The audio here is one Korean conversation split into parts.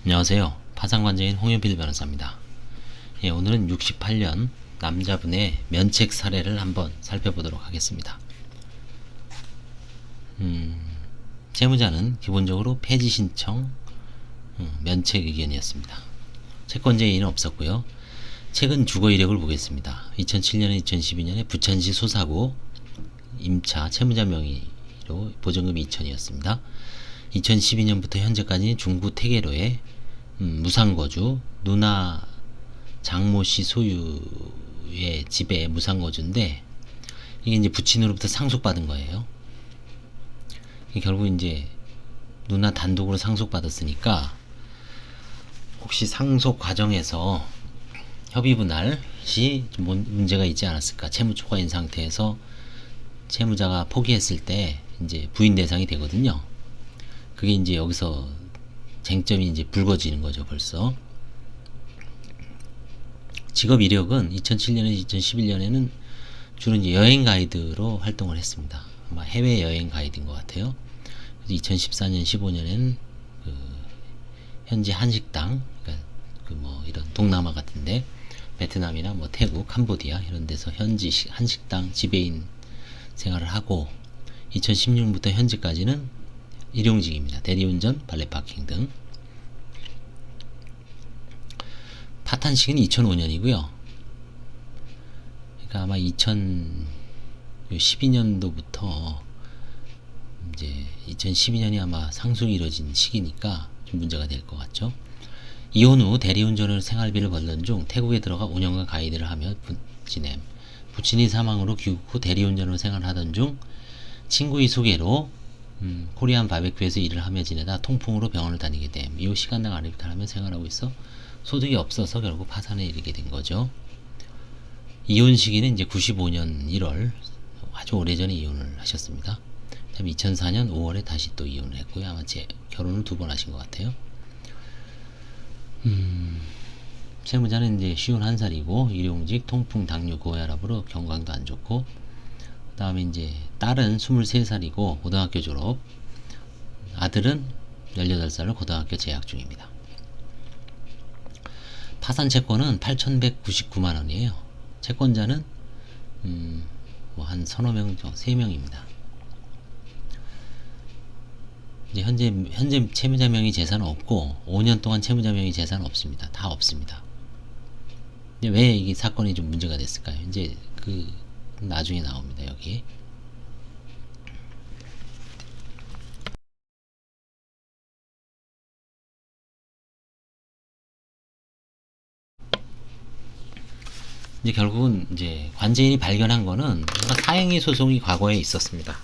안녕하세요. 파산관제인 홍현필 변호사입니다. 예, 오늘은 68년 남자분의 면책 사례를 한번 살펴보도록 하겠습니다. 채무자는 기본적으로 폐지 신청, 면책 의견이었습니다. 채권제인은 없었고요. 최근 주거 이력을 보겠습니다. 2007년에 2012년에 부천시 소사구 임차 채무자 명의로 보증금이 2천이었습니다. 2012년부터 현재까지 중구 태계로의 무상거주, 누나 장모씨 소유의 집에 무상거주인데, 이게 이제 부친으로부터 상속받은 거예요. 결국 이제 누나 단독으로 상속받았으니까 혹시 상속 과정에서 협의 분할 시 좀 문제가 있지 않았을까. 채무 초과인 상태에서 채무자가 포기했을 때 이제 부인 대상이 되거든요. 그게 이제 여기서 쟁점이 이제 불거지는 거죠, 벌써. 직업 이력은 2007년에서 2011년에는 주로 이제 여행 가이드로 활동을 했습니다. 아마 해외 여행 가이드인 것 같아요. 2014년, 15년에는 그 현지 한식당, 그러니까 그 뭐 이런 동남아 같은데 베트남이나 뭐 태국, 캄보디아 이런 데서 현지 한식당 지배인 생활을 하고, 2016년부터 현재까지는 일용직입니다. 대리운전, 발레파킹 등. 파탄 시기는 2005년이고요. 그러니까 아마 2012년도부터 이제 2012년이 아마 상속이 이뤄진 시기니까 좀 문제가 될 것 같죠. 이혼 후 대리운전으로 생활비를 벌던 중 태국에 들어가 5년간 가이드를 하며 지냄. 부친이 사망으로 귀국 후 대리운전으로 생활하던 중 친구의 소개로 코리안 바베큐에서 일을 하며 지내다 통풍으로 병원을 다니게 됨. 이후 시간당 아르비탈하며 생활하고 있어 소득이 없어서 결국 파산에 이르게 된 거죠. 이혼 시기는 이제 95년 1월, 아주 오래전에 이혼을 하셨습니다. 2004년 5월에 다시 또 이혼을 했고요. 아마 결혼을 2번 하신 것 같아요. 채무자는 이제 51살이고 일용직, 통풍, 당뇨, 고혈압으로 경광도 안 좋고, 그 다음에 이제 딸은 23살이고 고등학교 졸업, 아들은 18살로 고등학교 재학 중입니다. 파산 채권은 8,199만원이에요. 채권자는 뭐 한 서너 명 정도, 3명입니다. 이제 현재 채무자 명의 재산은 없고 5년 동안 채무자 명의 재산은 없습니다. 다 없습니다. 근데 왜 이게 사건이 좀 문제가 됐을까요? 이제 그 나중에 나옵니다. 여기. 이제 결국은 이제 관제인이 발견한 거는 사행위 소송이 과거에 있었습니다.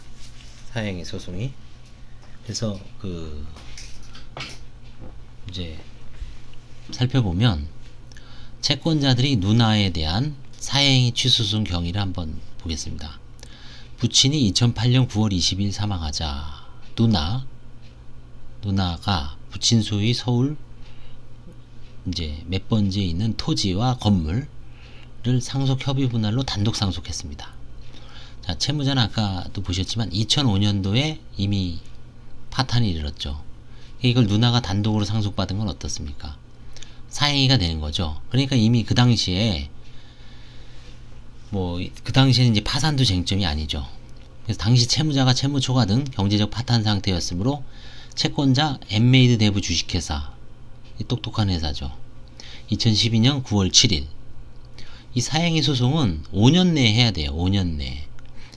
사행위 소송이. 그래서 그 이제 살펴보면 채권자들이 누나에 대한 사행위 취소소송 경위를 한번 보겠습니다. 부친이 2008년 9월 20일 사망하자 누나가 부친 소유의 서울 이제 몇 번지에 있는 토지와 건물을 상속 협의 분할로 단독 상속했습니다. 자, 채무자는 아까도 보셨지만 2005년도에 이미 파탄이 이르렀죠. 이걸 누나가 단독으로 상속받은 건 어떻습니까? 사행위가 되는 거죠. 그러니까 이미 그 당시에 그 당시에는 이제 파산도 쟁점이 아니죠. 그래서 당시 채무자가 채무 초과 등 경제적 파탄 상태였으므로 채권자 엠메이드 대부 주식회사, 이 똑똑한 회사죠. 2012년 9월 7일. 이 사행위 소송은 5년 내에 해야 돼요. 5년 내에.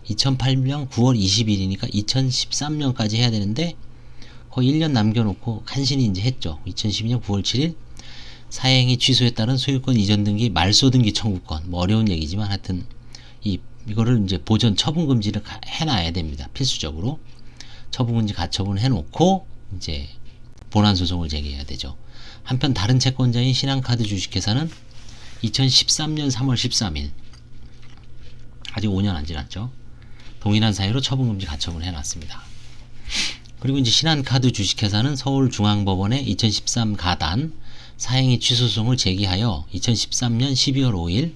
2008년 9월 20일이니까 2013년까지 해야 되는데 거의 1년 남겨놓고 간신히 이제 했죠. 2012년 9월 7일 사행위 취소에 따른 소유권 이전 등기 말소 등기 청구권, 뭐 어려운 얘기지만 하여튼 이거를 이제 보전 처분 금지를 해놔야 됩니다. 필수적으로 처분 금지 가처분을 해놓고 이제 본안 소송을 제기해야 되죠. 한편 다른 채권자인 신한카드 주식회사는 2013년 3월 13일, 아직 5년 안 지났죠. 동일한 사유로 처분 금지 가처분을 해놨습니다. 그리고 이제 신한카드 주식회사는 서울중앙법원에 2013 가단 사행위 취소소송을 제기하여 2013년 12월 5일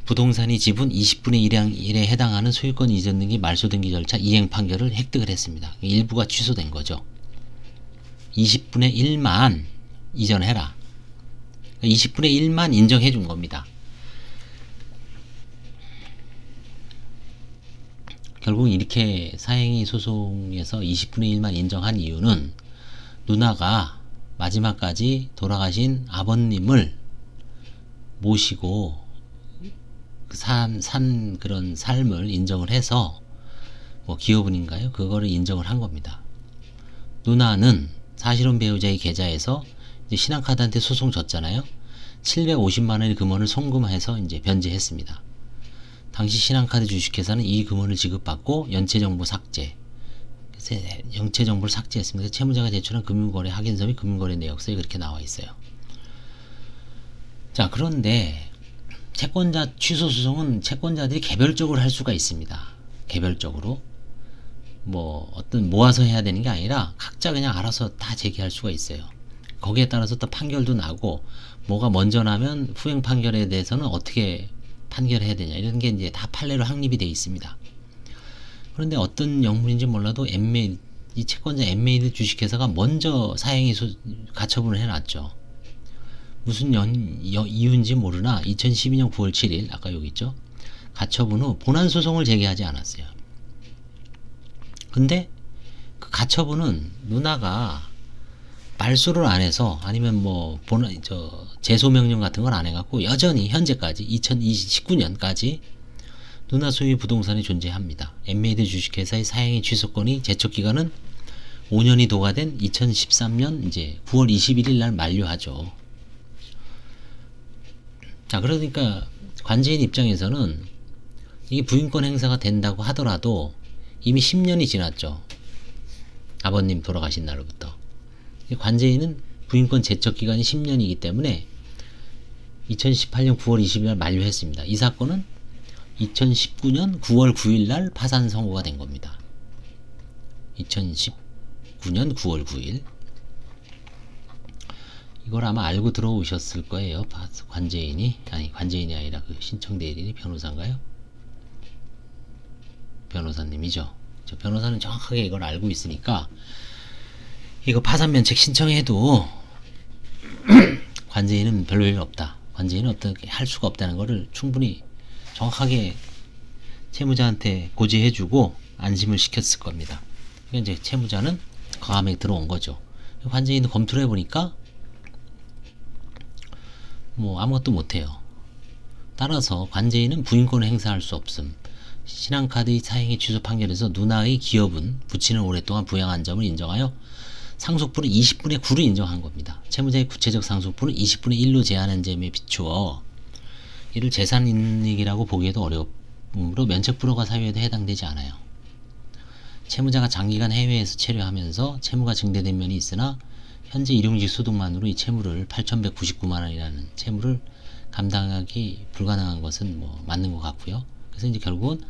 부동산이 지분 20분의 1에 해당하는 소유권 이전 등기 말소 등기 절차 이행 판결을 획득을 했습니다. 일부가 취소된 거죠. 20분의 1만 이전해라. 20분의 1만 인정해 준 겁니다. 결국 이렇게 사행위 소송에서 20분의 1만 인정한 이유는 누나가 마지막까지 돌아가신 아버님을 모시고 산 그런 삶을 인정을 해서 뭐 기여분인가요? 그거를 인정을 한 겁니다. 누나는 사실혼 배우자의 계좌에서 이제 신한카드한테 소송 졌잖아요. 750만원의 금원을 송금해서 이제 변제했습니다. 당시 신한카드 주식회사는 이 금원을 지급받고 연체정보 삭제, 연체정보를 삭제했습니다. 채무자가 제출한 금융거래 확인서 및 금융거래 내역서에 그렇게 나와 있어요. 자, 그런데 채권자 취소 소송은 채권자들이 개별적으로 할 수가 있습니다. 개별적으로 뭐 어떤 모아서 해야 되는 게 아니라 각자 그냥 알아서 다 제기할 수가 있어요. 거기에 따라서 또 판결도 나고 뭐가 먼저 나면 후행 판결에 대해서는 어떻게 판결해야 되냐 이런 게 이제 다 판례로 확립이 되어 있습니다. 그런데 어떤 영문인지 몰라도 이 채권자 엠메이드 주식회사가 먼저 사행위 가처분을 해놨죠. 무슨 이유인지 모르나 2012년 9월 7일 아까 여기 있죠. 가처분 후 본안 소송을 제기하지 않았어요. 근데 그 가처분은 누나가 말소를 안 해서 아니면 뭐 제소 명령 같은 걸 안 해갖고 여전히 현재까지 2019년까지 누나 소유의 부동산이 존재합니다. 엠메이드 주식회사의 사행위 취소권이 제척 기간은 5년이 도과된 2013년 이제 9월 21일 날 만료하죠. 자, 그러니까 관제인 입장에서는 이게 부인권 행사가 된다고 하더라도 이미 10년이 지났죠. 아버님 돌아가신 날로부터. 관제인은 부인권 제척 기간이 10년이기 때문에 2018년 9월 20일 날 만료했습니다. 이 사건은 2019년 9월 9일 날 파산 선고가 된 겁니다. 2019년 9월 9일. 이걸 아마 알고 들어오셨을 거예요. 관제인이 아니라 그 신청 대리인이 변호사인가요? 변호사님이죠. 저 변호사는 정확하게 이걸 알고 있으니까 이거 파산 면책 신청해도 관제인은 별로 일 없다. 관제인은 어떻게 할 수가 없다는 것을 충분히 정확하게 채무자한테 고지해주고 안심을 시켰을 겁니다. 그러니까 이제 채무자는 과감하게 들어온 거죠. 관제인도 검토를 해보니까 뭐 아무것도 못해요. 따라서 관제인은 부인권을 행사할 수 없음. 신한카드의 사행위 취소 판결에서 누나의 기여분 부친을 오랫동안 부양한 점을 인정하여 상속분은 20분의 9로 인정한 겁니다. 채무자의 구체적 상속분은 20분의 1로 제한한 점에 비추어 이를 재산이익이라고 보기에도 어려우므로 면책불허가 사유에도 해당되지 않아요. 채무자가 장기간 해외에서 체류하면서 채무가 증대된 면이 있으나 현재 일용직 소득만으로 이 채무를 8,199만원이라는 채무를 감당하기 불가능한 것은 뭐 맞는 것 같고요. 그래서 이제 결국은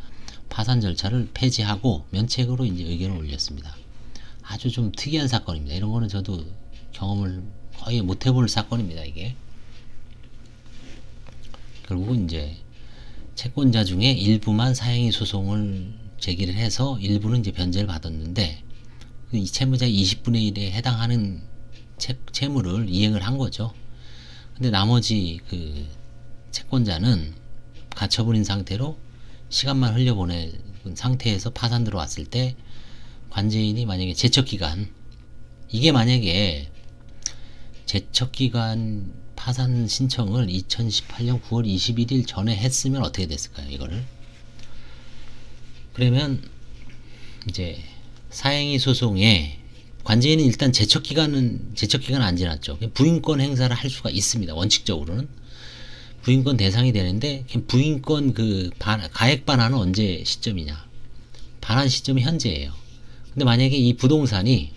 파산 절차를 폐지하고 면책으로 이제 의견을 올렸습니다. 아주 좀 특이한 사건입니다. 이런 거는 저도 경험을 거의 못 해볼 사건입니다. 이게 결국은 이제 채권자 중에 일부만 사행위 소송을 제기를 해서 일부는 이제 변제를 받았는데 이 채무자의 20분의 1에 해당하는 채무를 이행을 한 거죠. 근데 나머지 그 채권자는 가처분인 상태로 시간만 흘려보낸 상태에서 파산 들어왔을 때 관제인이 만약에 제척기간, 이게 만약에 제척기간 파산 신청을 2018년 9월 21일 전에 했으면 어떻게 됐을까요? 이거를 그러면 이제 사행위 소송에 관제인은 일단 제척기간은 안 지났죠. 부인권 행사를 할 수가 있습니다. 원칙적으로는 부인권 대상이 되는데 부인권 그 가액 반환은 언제 시점이냐? 반환 시점이 현재예요. 근데 만약에 이 부동산이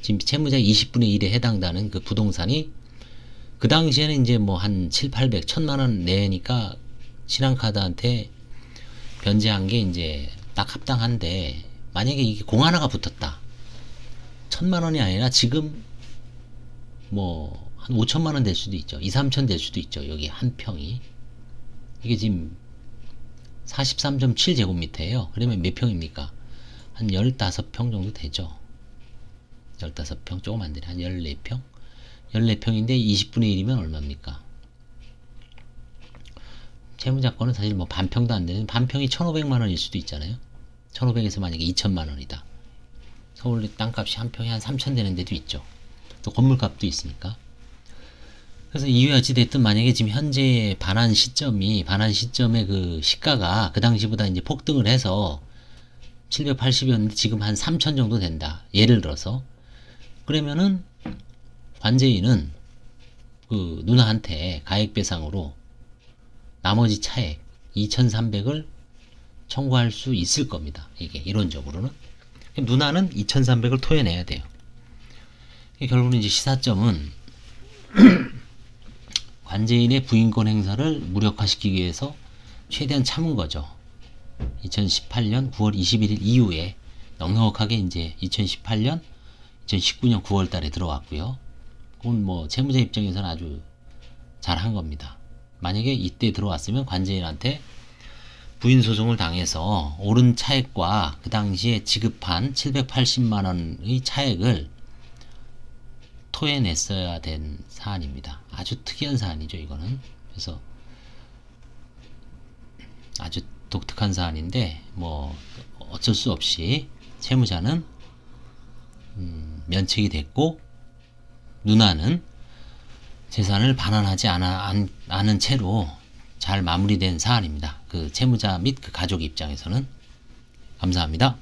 지금 채무자 20분의 1에 해당되는 그 부동산이 그 당시에는 이제 뭐 한 7, 800, 1000만원 내니까 신한카드한테 변제한 게 이제 딱 합당한데 만약에 이게 공 하나가 붙었다. 1000만원이 아니라 지금 뭐 한 5천만원 될 수도 있죠. 2, 3천 될 수도 있죠. 여기 한 평이. 이게 지금 43.7제곱미터예요. 그러면 몇 평입니까? 한 15평 정도 되죠. 15평 조금 안 되네. 한 14평? 14평인데 20분의 1이면 얼마입니까? 채무자권은 사실 뭐 반평도 안 되는, 반평이 1,500만 원일 수도 있잖아요. 1,500에서 만약에 2천만 원이다. 서울 땅값이 한 평에 한 3천 되는 데도 있죠. 또 건물값도 있으니까. 그래서 이유야 어찌됐든 만약에 지금 현재 반환 시점의 그 시가가 그 당시보다 이제 폭등을 해서 780이었는데 지금 한 3천 정도 된다. 예를 들어서. 그러면은 관제인은 그 누나한테 가액배상으로 나머지 차액 2,300을 청구할 수 있을 겁니다. 이게 이론적으로는. 누나는 2,300을 토해내야 돼요. 결국은 이제 시사점은 관제인의 부인권 행사를 무력화시키기 위해서 최대한 참은 거죠. 2018년 9월 21일 이후에 넉넉하게 이제 2018년, 2019년 9월 달에 들어왔고요. 그건 뭐 채무자 입장에서는 아주 잘한 겁니다. 만약에 이때 들어왔으면 관제인한테 부인 소송을 당해서 오른 차액과 그 당시에 지급한 780만 원의 차액을 토해냈어야 된 사안입니다. 아주 특이한 사안이죠, 이거는. 그래서 아주 독특한 사안인데 뭐 어쩔 수 없이 채무자는 면책이 됐고 누나는 재산을 반환하지 않은 채로 잘 마무리된 사안입니다. 그 채무자 및 그 가족 입장에서는. 감사합니다.